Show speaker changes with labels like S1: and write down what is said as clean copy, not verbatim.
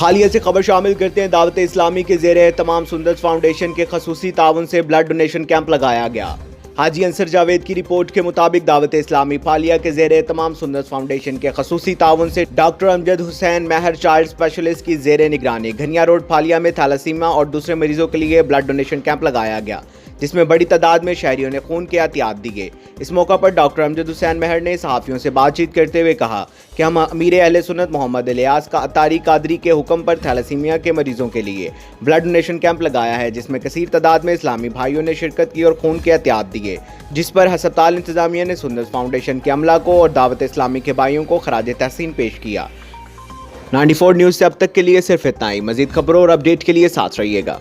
S1: हालिया से खबर शामिल करते हैं। दावत इस्लामी के ज़ेरे तमाम सुंदर फाउंडेशन के खसूसी ताउन से ब्लड डोनेशन कैंप लगाया गया। हाजी अंसर जावेद की रिपोर्ट के मुताबिक दावत इस्लामी फालिया के ज़ेरे तमाम सुंदर फाउंडेशन के खसूसी ताउन से डॉक्टर अमजद हुसैन महर चाइल्ड स्पेशलिस्ट की ज़ेरे निगरानी घनिया रोड फालिया में थैलासीमिया और दूसरे मरीजों के लिए ब्लड डोनेशन कैंप लगाया गया, जिसमें बड़ी तादाद में शहरियों ने खून के एहतियात दिए। इस मौका पर डॉक्टर अमजद हुसैन महर ने सहाफ़ियों से बातचीत करते हुए कहा कि हम अमीर अहले सुन्नत मोहम्मद इलियास का अतारी कादरी के हुक्म पर थैलासीमिया के मरीजों के लिए ब्लड डोनेशन कैंप लगाया है, जिसमें कसीर तादाद में इस्लामी भाइयों ने शिरकत की और खून के एहतियात दिए, जिस पर हस्पताल इंतजामिया ने सुन्नत फाउंडेशन के अमला को और दावत इस्लामी के भाइयों को खराज तहसीन पेश किया। 94 न्यूज़ से अब तक के लिए सिर्फ इतना ही। मज़ीद खबरों और अपडेट के लिए साथ रहिएगा।